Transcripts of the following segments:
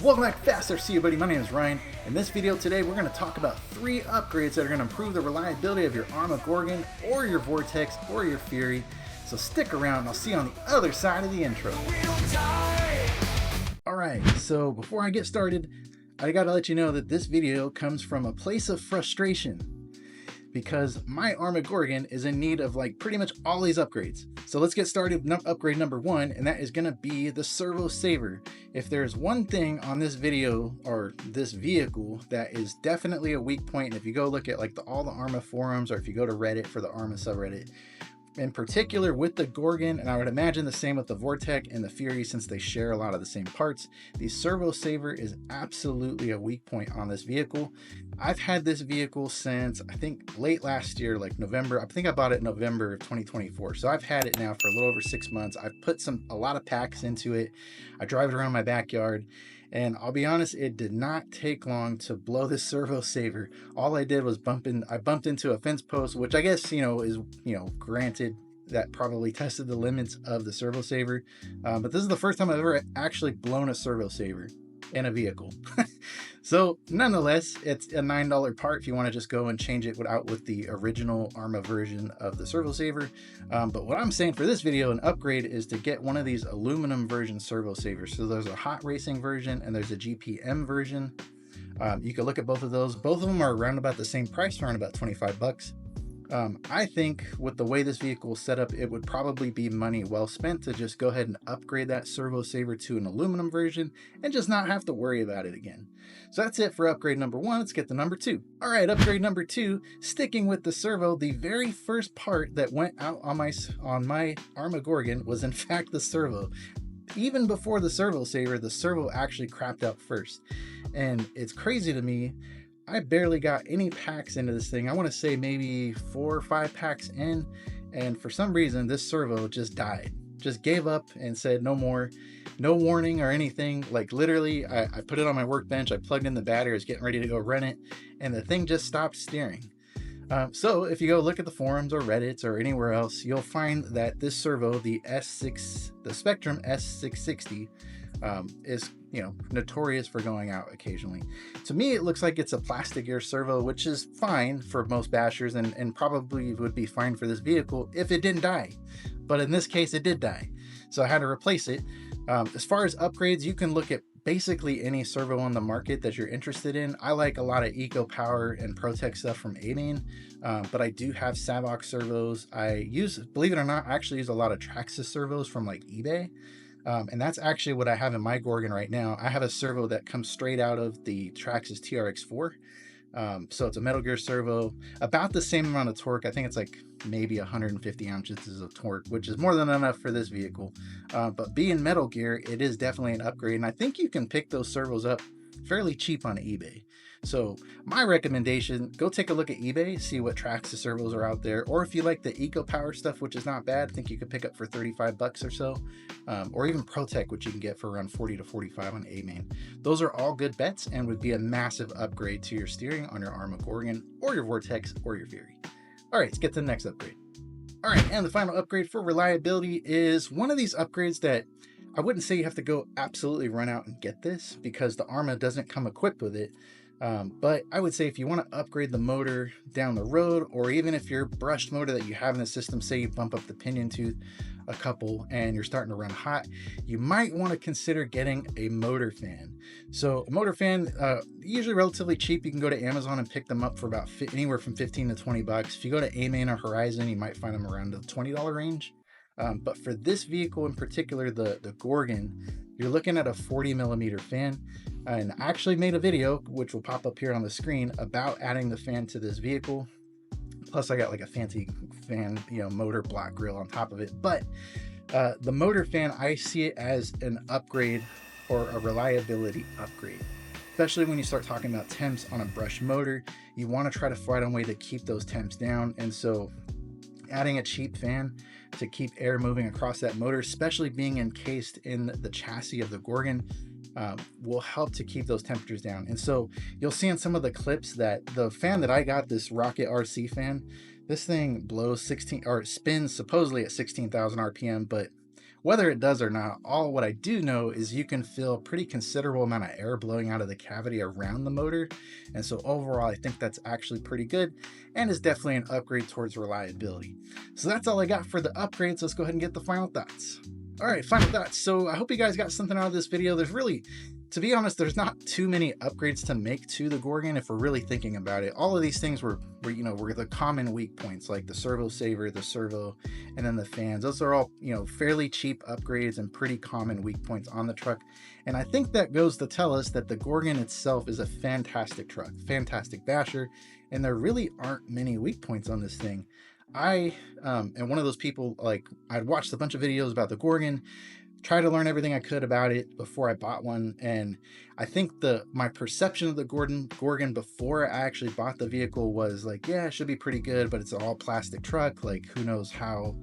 Welcome back to Fast RC, buddy. My name is Ryan. In this video today, we're going to talk about 3 upgrades that are going to improve the reliability of your Arrma Gorgon or your Vortex or your Fury. So stick around and I'll see you on the other side of the intro. Alright, so before I get started, I gotta let you know that this video comes from a place of frustration because my Arrma Gorgon is in need of like pretty much all these upgrades. So let's get started. Upgrade number 1, and that is going to be the Servo Saver. If there's one thing on this video or this vehicle that is definitely a weak point, and if you go look at like all the Arrma forums, or if you go to Reddit for the Arrma subreddit, in particular with the Gorgon, and I would imagine the same with the Vortex and the Fury since they share a lot of the same parts, the Servo Saver is absolutely a weak point on this vehicle. I've had this vehicle since I think late last year, like November. I think I bought it in November of 2024. So I've had it now for a little over 6 months. I've put a lot of packs into it. I drive it around my backyard. And I'll be honest, it did not take long to blow this Servo Saver. All I did was I bumped into a fence post, which I guess, is, granted, that probably tested the limits of the Servo Saver. But this is the first time I've ever actually blown a Servo Saver in a vehicle. So nonetheless, it's a $9 part if you want to just go and change it with the original Arrma version of the Servo Saver. But what I'm saying for this video, an upgrade, is to get one of these aluminum version Servo Savers. So there's a hot racing version and there's a GPM version. You can look at both of those. Both of them are around about the same price, around about 25 bucks. I think with the way this vehicle is set up, it would probably be money well spent to just go ahead and upgrade that Servo Saver to an aluminum version and just not have to worry about it again. So that's it for upgrade number 1. Let's get to number 2. All right, upgrade number 2, sticking with the servo, the very first part that went out on my Arrma Gorgon was in fact the servo. Even before the Servo Saver, the servo actually crapped out first. And it's crazy to me. I barely got any packs into this thing. I want to say maybe 4 or 5 packs in, and for some reason this servo just died, just gave up and said no more. No warning or anything. Like literally I put it on my workbench, I plugged in the battery, I was getting ready to go run it, and the thing just stopped steering. So if you go look at the forums or Reddits or anywhere else, you'll find that this servo, the Spectrum S660, is notorious for going out occasionally. To me, it looks like it's a plastic air servo, which is fine for most bashers and probably would be fine for this vehicle if it didn't die. But in this case, it did die. So I had to replace it. As far as upgrades, you can look at basically any servo on the market that you're interested in. I like a lot of Eco Power and Protec stuff from Arrma, but I do have Savox servos. I use, believe it or not, I actually use a lot of Traxxas servos from like eBay. And that's actually what I have in my Gorgon right now. I have a servo that comes straight out of the Traxxas TRX4. So it's a Metal Gear servo, about the same amount of torque. I think it's like maybe 150 ounces of torque, which is more than enough for this vehicle. But being Metal Gear, it is definitely an upgrade. And I think you can pick those servos up fairly cheap on eBay. So my recommendation, go take a look at eBay, see what Traxxas servos are out there. Or if you like the Eco Power stuff, which is not bad, I think you could pick up for 35 bucks or so. Or even Protec, which you can get for around 40 to 45 on Arrma. Those are all good bets and would be a massive upgrade to your steering on your Arrma Gorgon or your Vortex or your Fury. All right, let's get to the next upgrade. All right, and the final upgrade for reliability is one of these upgrades that I wouldn't say you have to go absolutely run out and get this because the Arrma doesn't come equipped with it. But I would say if you want to upgrade the motor down the road, or even if your brushed motor that you have in the system, say you bump up the pinion tooth a couple and you're starting to run hot, you might want to consider getting a motor fan. So a motor fan, usually relatively cheap. You can go to Amazon and pick them up for about anywhere from 15 to 20 bucks. If you go to Arrma or Horizon, you might find them around the $20 range. But for this vehicle in particular, the Gorgon, you're looking at a 40 millimeter fan. And I actually made a video, which will pop up here on the screen, about adding the fan to this vehicle. Plus I got like a fancy fan, motor block grill on top of it. But the motor fan, I see it as an upgrade or a reliability upgrade. Especially when you start talking about temps on a brushed motor, you want to try to find a way to keep those temps down. And so adding a cheap fan to keep air moving across that motor, especially being encased in the chassis of the Gorgon, will help to keep those temperatures down. And so you'll see in some of the clips that the fan that I got, this Rocket RC fan, this thing blows 16 or spins supposedly at 16,000 RPM, but Whether it does or not, all what I do know is you can feel a pretty considerable amount of air blowing out of the cavity around the motor. And so overall, I think that's actually pretty good and is definitely an upgrade towards reliability. So that's all I got for the upgrades. Let's go ahead and get the final thoughts. All right, final thoughts. So I hope you guys got something out of this video. There's really, to be honest, there's not too many upgrades to make to the Gorgon if we're really thinking about it. All of these things were the common weak points, like the Servo Saver, the servo, and then the fans. Those are all, fairly cheap upgrades and pretty common weak points on the truck. And I think that goes to tell us that the Gorgon itself is a fantastic truck, fantastic basher, and there really aren't many weak points on this thing. I am one of those people, like, I'd watched a bunch of videos about the Gorgon, try to learn everything I could about it before I bought one, and I think my perception of the Gorgon before I actually bought the vehicle was like, yeah, it should be pretty good, but it's an all plastic truck, like who knows how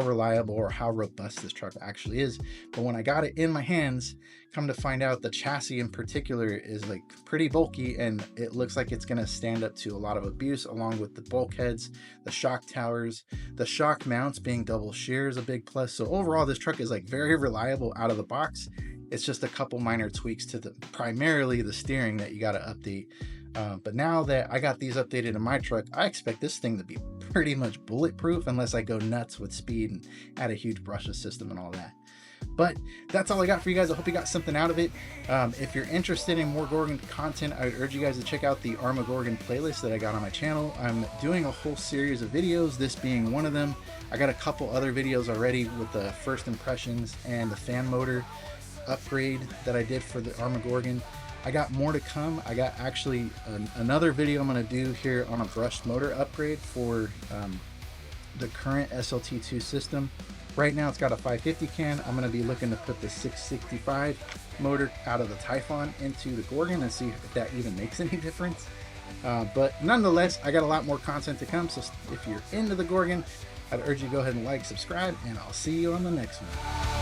reliable or how robust this truck actually is. But when I got it in my hands, come to find out the chassis in particular is like pretty bulky, and it looks like it's going to stand up to a lot of abuse, along with the bulkheads, the shock towers, the shock mounts being double shear is a big plus. So overall, this truck is like very reliable out of the box. It's just a couple minor tweaks to primarily the steering that you got to update. But now that I got these updated in my truck, I expect this thing to be pretty much bulletproof unless I go nuts with speed and add a huge brushless system and all that. But that's all I got for you guys. I hope you got something out of it. If you're interested in more Gorgon content, I would urge you guys to check out the Arrma Gorgon playlist that I got on my channel. I'm doing a whole series of videos, this being one of them. I got a couple other videos already with the first impressions and the fan motor upgrade that I did for the Arrma Gorgon. I got more to come. I got actually another video I'm going to do here on a brushed motor upgrade for the current SLT2 system. Right now it's got a 550 can. I'm going to be looking to put the 665 motor out of the Typhon into the Gorgon and see if that even makes any difference. But nonetheless, I got a lot more content to come. So if you're into the Gorgon, I'd urge you to go ahead and like, subscribe, and I'll see you on the next one.